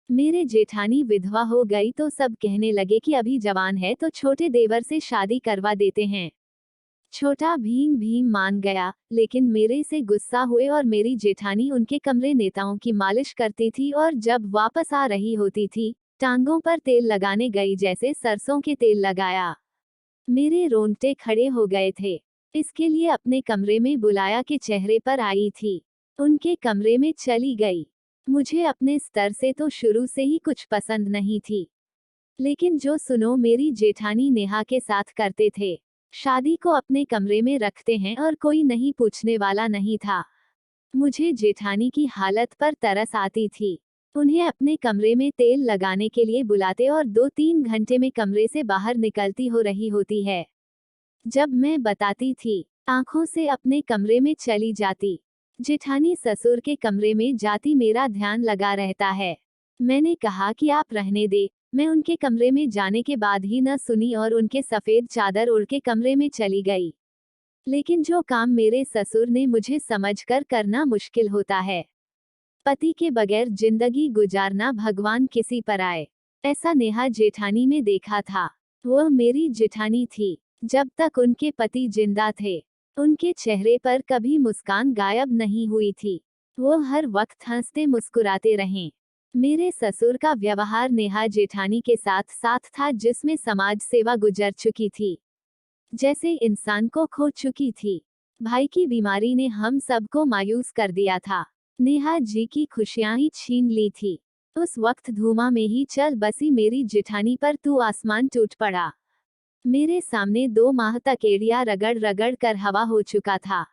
मेरे जेठानी विधवा हो गई तो सब कहने लगे कि अभी जवान है तो छोटे देवर से शादी करवा देते हैं। छोटा भीम भीम मान गया, लेकिन मेरे से गुस्सा हुए और मेरी जेठानी उनके कमरे नेताओं की मालिश करती थी और जब वापस आ रही होती थी, टांगों पर तेल लगाने गई जैसे सरसों के तेल लगाया। मेरे रोंगटे खड़े हो गए थे। इसके लिए अपने कमरे में बुलाया कि चेहरे पर आई थी। उनके कमरे में चली गई। मुझे अपने स्तर से तो शुरू से ही कुछ पसंद नहीं थी, लेकिन जो सुनो मेरी जेठानी नेहा के साथ करते थे, शादी को अपने कमरे में रखते हैं और कोई नहीं पूछने वाला नहीं था। मुझे जेठानी की हालत पर तरस आती थी। उन्हें अपने कमरे में तेल लगाने के लिए बुलाते और 2-3 घंटे में कमरे से बाहर निकलती हो रही होती है। जब मैं बताती थी, आंखों से अपने कमरे में चली जाती। जेठानी ससुर के कमरे में जाती, मेरा ध्यान लगा रहता है। मैंने कहा कि आप रहने दे। मैं उनके कमरे में जाने के बाद ही न सुनी और उनके सफेद चादर ओढ़ के कमरे में चली गई। लेकिन जो काम मेरे ससुर ने मुझे समझकर करना मुश्किल होता है, पति के बगैर जिंदगी गुजारना भगवान किसी पर आए, ऐसा नेहा जेठानी में देखा था। वह मेरी जेठानी थी। जब तक उनके पति जिंदा थे, उनके चेहरे पर कभी मुस्कान गायब नहीं हुई थी। वो हर वक्त हंसते मुस्कुराते रहें। मेरे ससुर का व्यवहार नेहा जेठानी के साथ साथ था, जिसमें समाज सेवा गुजर चुकी थी, जैसे इंसान को खो चुकी थी। भाई की बीमारी ने हम सबको मायूस कर दिया था। नेहा जी की खुशियां ही छीन ली थी। उस वक्त धूमा में ही चल बसी मेरी जेठानी पर तू आसमान टूट पड़ा। मेरे सामने 2 माह तक एड़िया रगड़ रगड़ कर हवा हो चुका था।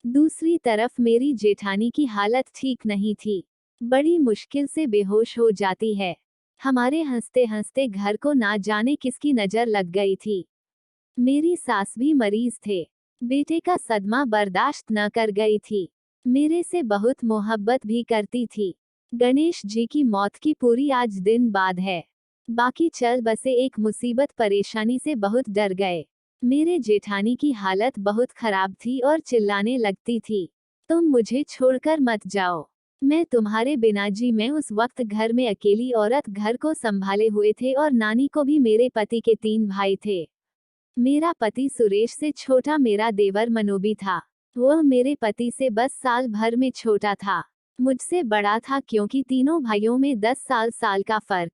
दूसरी तरफ मेरी जेठानी की हालत ठीक नहीं थी। बड़ी मुश्किल से बेहोश हो जाती है। हमारे हंसते हंसते घर को ना जाने किसकी नजर लग गई थी। मेरी सास भी मरीज थे। बेटे का सदमा बर्दाश्त न कर गई थी। मेरे से बहुत मोहब्बत भी करती थी। गणेश जी की मौत की पूरी आज दिन बाद है। बाकी चल बसे एक मुसीबत परेशानी से बहुत डर गए। मेरे जेठानी की हालत बहुत खराब थी और चिल्लाने लगती थी, तुम मुझे छोड़कर मत जाओ, मैं तुम्हारे बिना जी। मैं उस वक्त घर में अकेली औरत घर को संभाले हुए थे और नानी को भी। मेरे पति के 3 भाई थे। मेरा पति सुरेश से छोटा मेरा देवर मनोबी था। वह मेरे पति से बस साल भर में छोटा था। मुझसे बड़ा था क्योंकि तीनों भाइयों में 10 साल का फर्क।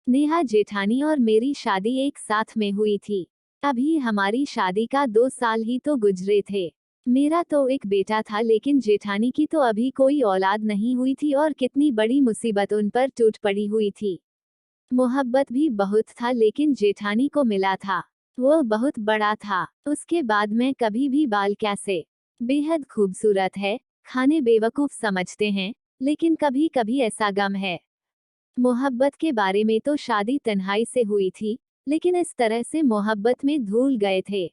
नेहा जेठानी और मेरी शादी एक साथ में हुई थी। अभी हमारी शादी का 2 साल ही तो गुजरे थे। मेरा तो एक बेटा था, लेकिन जेठानी की तो अभी कोई औलाद नहीं हुई थी और कितनी बड़ी मुसीबत उन पर टूट पड़ी हुई थी। मोहब्बत भी बहुत था, लेकिन जेठानी को मिला था वो बहुत बड़ा था। उसके बाद मैं कभी भी बाल कैसे बेहद खूबसूरत है, खाने बेवकूफ समझते हैं, लेकिन कभी कभी ऐसा गम है। मोहब्बत के बारे में तो शादी तन्हाई से हुई थी, लेकिन इस तरह से मोहब्बत में धूल गए थे।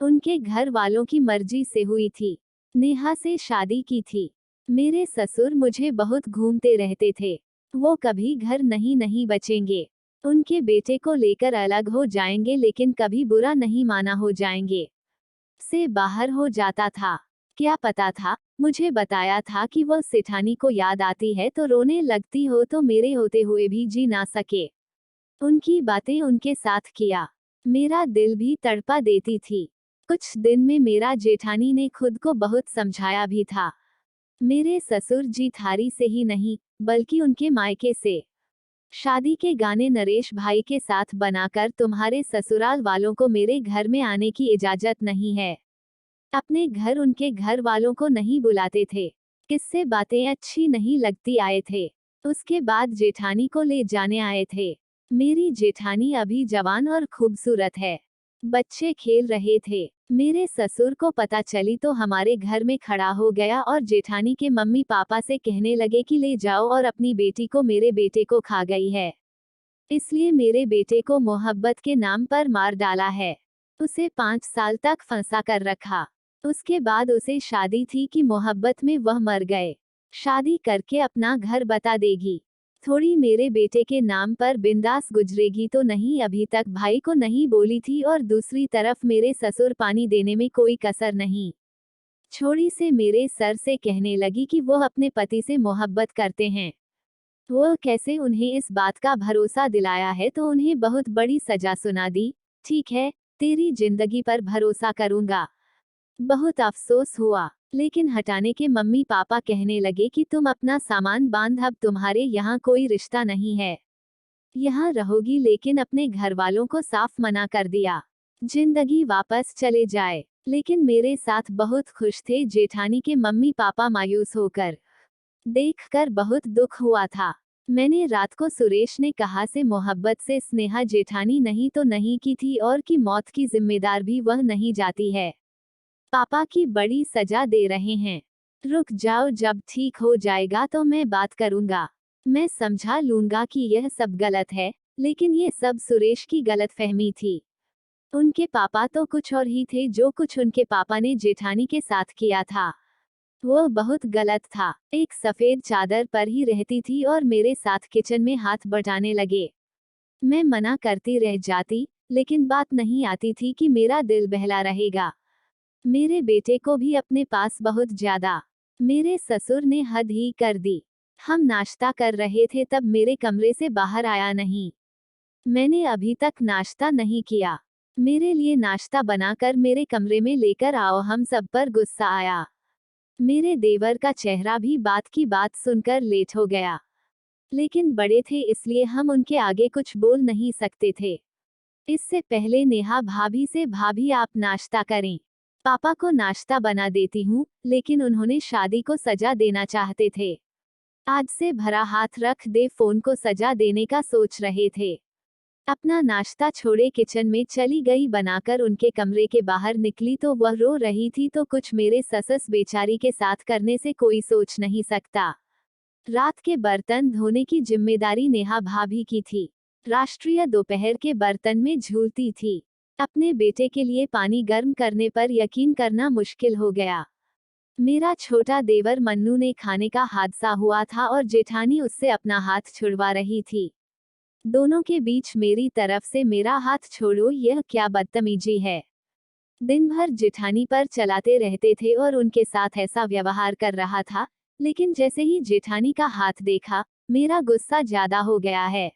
उनके घर वालों की मर्जी से हुई थी। नेहा से शादी की थी। मेरे ससुर मुझे बहुत घूमते रहते थे। वो कभी घर नहीं नहीं बचेंगे। उनके बेटे को लेकर अलग हो जाएंगे, लेकिन कभी बुरा नहीं माना हो जाएंगे से बाहर हो जाता था। क्या पता था, मुझे बताया था कि वह सेठानी को याद आती है तो रोने लगती हो, तो मेरे होते हुए भी जी ना सके। उनकी बातें उनके साथ किया, मेरा दिल भी तड़पा देती थी। कुछ दिन में मेरा जेठानी ने खुद को बहुत समझाया भी था। मेरे ससुर जी थारी से ही नहीं, बल्कि उनके मायके से। शादी के गाने नरेश भाई के साथ बनाकर तुम्हारे ससुराल वालों को मेरे घर में आने की इजाजत नहीं है। अपने घर उनके घर वालों को नहीं बुलाते थे। किससे बातें अच्छी नहीं लगती आए थे। उसके बाद जेठानी को ले जाने आए थे। मेरी जेठानी अभी जवान और खूबसूरत है। बच्चे खेल रहे थे। मेरे ससुर को पता चली तो हमारे घर में खड़ा हो गया और जेठानी के मम्मी पापा से कहने लगे कि ले जाओ और अपनी बेटी को, मेरे बेटे को खा गई है, इसलिए मेरे बेटे को मोहब्बत के नाम पर मार डाला है। उसे 5 साल तक फंसा कर रखा। उसके बाद उसे शादी थी कि मोहब्बत में वह मर गए। शादी करके अपना घर बता देगी, थोड़ी मेरे बेटे के नाम पर बिंदास गुजरेगी तो नहीं। अभी तक भाई को नहीं बोली थी और दूसरी तरफ मेरे ससुर पानी देने में कोई कसर नहीं छोड़ी से मेरे सर से कहने लगी कि वो अपने पति से मोहब्बत करते हैं। वो कैसे उन्हें इस बात का भरोसा दिलाया है तो उन्हें बहुत बड़ी सजा सुना दी। ठीक है, तेरी जिंदगी पर भरोसा करूंगा। बहुत अफसोस हुआ, लेकिन हटाने के मम्मी पापा कहने लगे कि तुम अपना सामान बांध, अब तुम्हारे यहाँ कोई रिश्ता नहीं है, यहाँ रहोगी, लेकिन अपने घर वालों को साफ मना कर दिया, जिंदगी वापस चले जाए। लेकिन मेरे साथ बहुत खुश थे। जेठानी के मम्मी पापा मायूस होकर देखकर बहुत दुख हुआ था। मैंने रात को सुरेश ने कहा से मोहब्बत से स्नेहा जेठानी नहीं तो नहीं की थी और की मौत की जिम्मेदार भी वह नहीं जाती है। पापा की बड़ी सजा दे रहे हैं। रुक जाओ, जब ठीक हो जाएगा तो मैं बात करूंगा। मैं समझा लूंगा कि यह सब गलत है, लेकिन ये सब सुरेश की गलतफहमी थी। उनके पापा तो कुछ और ही थे। जो कुछ उनके पापा ने जेठानी के साथ किया था वो बहुत गलत था। एक सफेद चादर पर ही रहती थी और मेरे साथ किचन में हाथ बटाने लगे। मैं मना करती रह जाती, लेकिन बात नहीं आती थी कि मेरा दिल बहला रहेगा। मेरे बेटे को भी अपने पास बहुत ज्यादा। मेरे ससुर ने हद ही कर दी। हम नाश्ता कर रहे थे तब मेरे कमरे से बाहर आया नहीं। मैंने अभी तक नाश्ता नहीं किया, मेरे लिए नाश्ता बनाकर मेरे कमरे में लेकर आओ। हम सब पर गुस्सा आया। मेरे देवर का चेहरा भी बात की बात सुनकर लेट हो गया, लेकिन बड़े थे इसलिए हम उनके आगे कुछ बोल नहीं सकते थे। इससे पहले नेहा भाभी से, भाभी आप नाश्ता करें, पापा को नाश्ता बना देती हूँ, लेकिन उन्होंने शादी को सजा देना चाहते थे। आज से भरा हाथ रख दे, फोन को सजा देने का सोच रहे थे। अपना नाश्ता छोड़े किचन में चली गई। बनाकर उनके कमरे के बाहर निकली तो वह रो रही थी। तो कुछ मेरे ससुर बेचारी के साथ करने से कोई सोच नहीं सकता। रात के बर्तन धोने की जिम्मेदारी नेहा भाभी की थी। राष्ट्रीय दोपहर के बर्तन में झूलती थी। अपने बेटे के लिए पानी गर्म करने पर यकीन करना मुश्किल हो गया। मेरा छोटा देवर मन्नू ने खाने का हादसा हुआ था और जेठानी उससे अपना हाथ छुड़वा रही थी। दोनों के बीच मेरी तरफ से मेरा हाथ छोड़ो, यह क्या बदतमीजी है। दिन भर जेठानी पर चलाते रहते थे और उनके साथ ऐसा व्यवहार कर रहा था, लेकिन जैसे ही जेठानी का हाथ देखा, मेरा गुस्सा ज्यादा हो गया है।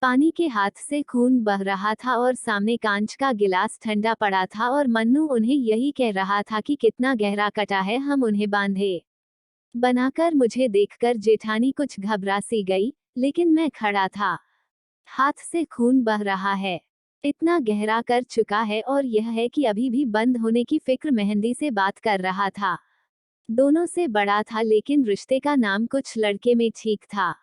पानी के हाथ से खून बह रहा था और सामने कांच का गिलास ठंडा पड़ा था और मन्नू उन्हें यही कह रहा था कि कितना गहरा कटा है, हम उन्हें बांधे। बनाकर मुझे देखकर जेठानी कुछ घबरा सी गई, लेकिन मैं खड़ा था। हाथ से खून बह रहा है, इतना गहरा कर चुका है और यह है कि अभी भी बंद होने की फिक्र। मेहंदी से बात कर रहा था, दोनों से बड़ा था, लेकिन रिश्ते का नाम कुछ लड़के में ठीक था।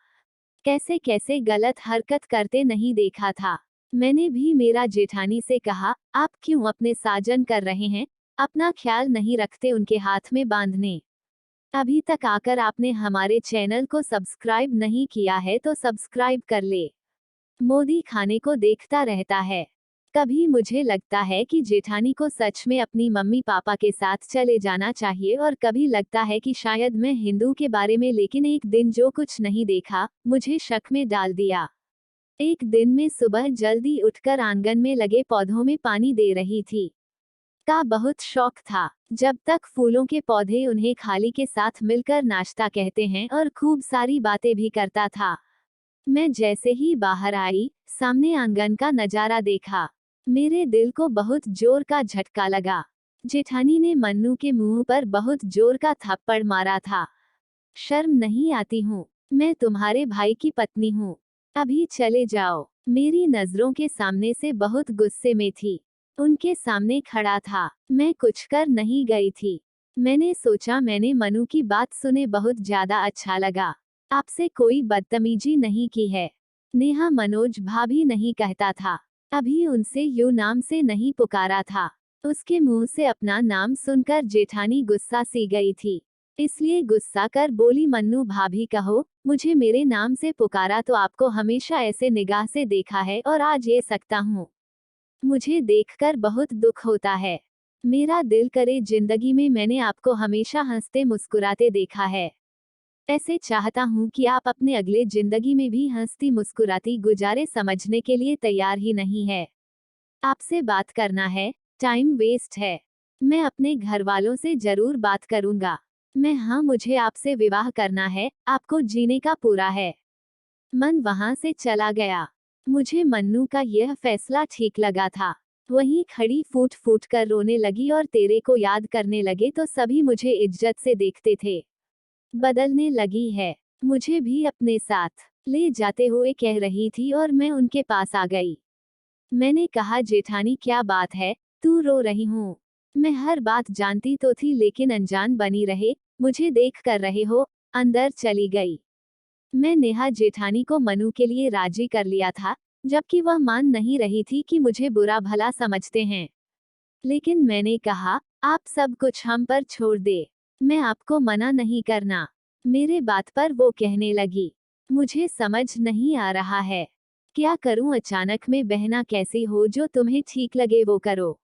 कैसे कैसे गलत हरकत करते नहीं देखा था। मैंने भी मेरा जेठानी से कहा, आप क्यों अपने साजन कर रहे हैं, अपना ख्याल नहीं रखते उनके हाथ में बांधने। अभी तक आकर आपने हमारे चैनल को सब्सक्राइब नहीं किया है तो सब्सक्राइब कर ले। मोदी खाने को देखता रहता है। कभी मुझे लगता है कि जेठानी को सच में अपनी मम्मी पापा के साथ चले जाना चाहिए और कभी लगता है कि शायद मैं हिंदू के बारे में, लेकिन एक दिन जो कुछ नहीं देखा मुझे शक में डाल दिया। एक दिन में सुबह जल्दी उठकर आंगन में लगे पौधों में पानी दे रही थी। का बहुत शौक था। जब तक फूलों के पौधे उन्हें खाली के साथ मिलकर नाश्ता कहते हैं और खूब सारी बातें भी करता था। मैं जैसे ही बाहर आई, सामने आंगन का नजारा देखा, मेरे दिल को बहुत जोर का झटका लगा। जेठानी ने मन्नू के मुंह पर बहुत जोर का थप्पड़ मारा था। शर्म नहीं आती हूँ, मैं तुम्हारे भाई की पत्नी हूँ, अभी चले जाओ। मेरी नजरों के सामने से बहुत गुस्से में थी। उनके सामने खड़ा था, मैं कुछ कर नहीं गई थी। मैंने सोचा मैंने मनु की बात सुने बहुत ज्यादा अच्छा लगा। आपसे कोई बदतमीजी नहीं की है। नेहा मनोज भाभी नहीं कहता था, अभी उनसे यू नाम से नहीं पुकारा था। उसके मुंह से अपना नाम सुनकर जेठानी गुस्सा सी गई थी, इसलिए गुस्सा कर बोली, मन्नू भाभी कहो, मुझे मेरे नाम से पुकारा तो आपको हमेशा ऐसे निगाह से देखा है और आज ये सकता हूँ। मुझे देखकर बहुत दुख होता है। मेरा दिल करे जिंदगी में मैंने आपको हमेशा हंसते मुस्कुराते देखा है। ऐसे चाहता हूँ कि आप अपने अगले जिंदगी में भी हंसती मुस्कुराती गुजारे, समझने के लिए तैयार ही नहीं है। आपसे बात करना है, टाइम वेस्ट है। मैं अपने घर वालों से जरूर बात करूंगा। मैं हाँ, मुझे आपसे विवाह करना है, आपको जीने का पूरा है। मन वहां से चला गया। मुझे मन्नू का यह फैसला ठीक लगा था। वहीं खड़ी फूट फूट कर रोने लगी और तेरे को याद करने लगे तो सभी मुझे इज्जत से देखते थे। बदलने लगी है, मुझे भी अपने साथ ले जाते हुए कह रही थी और मैं उनके पास आ गई। मैंने कहा जेठानी क्या बात है, तू रो रही हूँ। मैं हर बात जानती तो थी लेकिन अनजान बनी रहे, मुझे देख कर रहे हो। अंदर चली गई। मैं नेहा जेठानी को मनु के लिए राजी कर लिया था, जबकि वह मान नहीं रही थी कि मुझे बुरा भला समझते हैं। लेकिन मैंने कहा, आप सब कुछ हम पर छोड़ दे, मैं आपको मना नहीं करना। मेरे बात पर वो कहने लगी, मुझे समझ नहीं आ रहा है, क्या करूं, अचानक में बहना कैसी हो, जो तुम्हें ठीक लगे वो करो।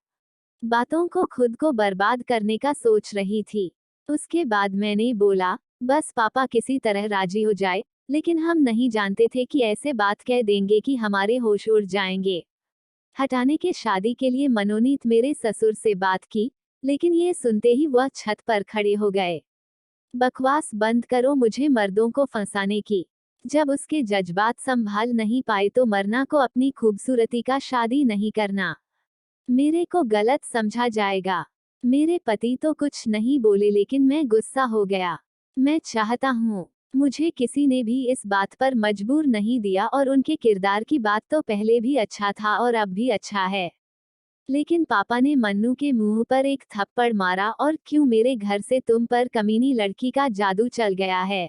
बातों को खुद को बर्बाद करने का सोच रही थी। उसके बाद मैंने बोला, बस पापा किसी तरह राजी हो जाए, लेकिन हम नहीं जानते थे कि ऐसे बात कह देंगे कि हमारे होश उड़ जाएंगे। हटाने के शादी के लिए मनोनीत मेरे ससुर से बात की, लेकिन ये सुनते ही वह छत पर खड़े हो गए। बकवास बंद करो, मुझे मर्दों को फंसाने की। जब उसके जज्बात संभाल नहीं पाए तो मरना को अपनी खूबसूरती का शादी नहीं करना। मेरे को गलत समझा जाएगा। मेरे पति तो कुछ नहीं बोले लेकिन मैं गुस्सा हो गया। मैं चाहता हूँ, मुझे किसी ने भी इस बात पर मजबूर नहीं दिया और उनके किरदार की बात तो पहले भी अच्छा था और अब भी अच्छा है। लेकिन पापा ने मन्नू के मुंह पर एक थप्पड़ मारा और क्यों मेरे घर से तुम पर कमीनी लड़की का जादू चल गया है।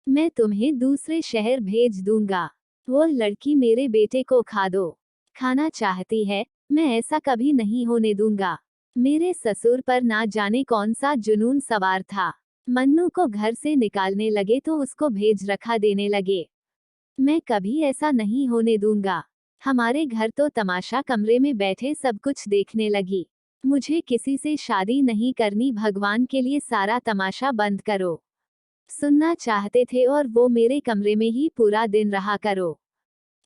मैं तुम्हें दूसरे शहर भेज दूंगा। वो लड़की मेरे बेटे को खा दो। खाना चाहती है, मैं ऐसा कभी नहीं होने दूंगा। मेरे ससुर पर ना जाने कौन सा जुनून सवार था। मन्नू को घर से निकालने लगे तो उसको भेज रखा देने लगे। मैं कभी ऐसा नहीं होने दूंगा। हमारे घर तो तमाशा कमरे में बैठे सब कुछ देखने लगी। मुझे किसी से शादी नहीं करनी, भगवान के लिए सारा तमाशा बंद करो। सुनना चाहते थे और वो मेरे कमरे में ही पूरा दिन रहा करो।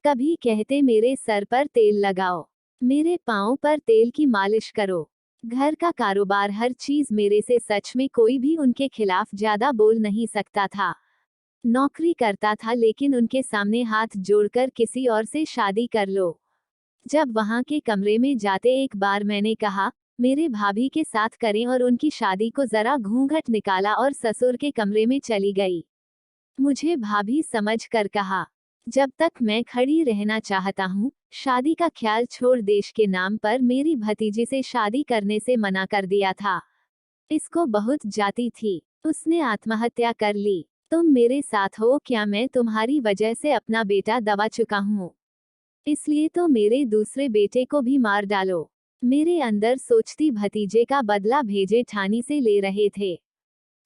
कभी कहते मेरे सर पर तेल लगाओ, मेरे पाँव पर तेल की मालिश करो। घर का कारोबार हर चीज मेरे से, सच में कोई भी उनके खिलाफ ज्यादा बोल नहीं सकता था। नौकरी करता था लेकिन उनके सामने हाथ जोड़कर किसी और से शादी कर लो। जब वहां के कमरे में जाते एक बार मैंने कहा, मेरे भाभी के साथ करें और उनकी शादी को जरा घूंघट निकाला और ससुर के कमरे में चली गई। मुझे भाभी समझ कर कहा, जब तक मैं खड़ी रहना चाहता हूँ, शादी का ख्याल छोड़ देश के नाम पर मेरी भतीजी से शादी करने से मना कर दिया था। इसको बहुत जाती थी, उसने आत्महत्या कर ली। तुम मेरे साथ हो क्या, मैं तुम्हारी वजह से अपना बेटा दबा चुका हूँ, इसलिए तो मेरे दूसरे बेटे को भी मार डालो। मेरे अंदर सोचती भतीजे का बदला भेजे ठानी से ले रहे थे।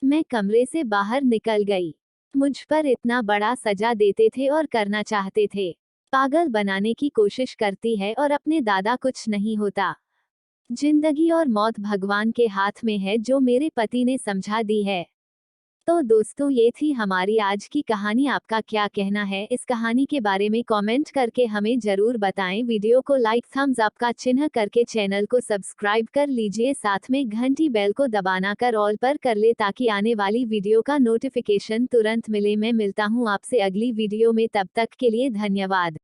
मैं कमरे से बाहर निकल गई। मुझ पर इतना बड़ा सजा देते थे और करना चाहते थे। पागल बनाने की कोशिश करती है और अपने दादा कुछ नहीं होता। जिंदगी और मौत भगवान के हाथ में है, जो मेरे पति ने समझा दी है। तो दोस्तों, ये थी हमारी आज की कहानी। आपका क्या कहना है इस कहानी के बारे में कमेंट करके हमें जरूर बताएं। वीडियो को लाइक, थम्स अप का चिन्ह करके चैनल को सब्सक्राइब कर लीजिए, साथ में घंटी बेल को दबाना कर ऑल पर कर ले ताकि आने वाली वीडियो का नोटिफिकेशन तुरंत मिले। मैं मिलता हूँ आपसे अगली वीडियो में, तब तक के लिए धन्यवाद।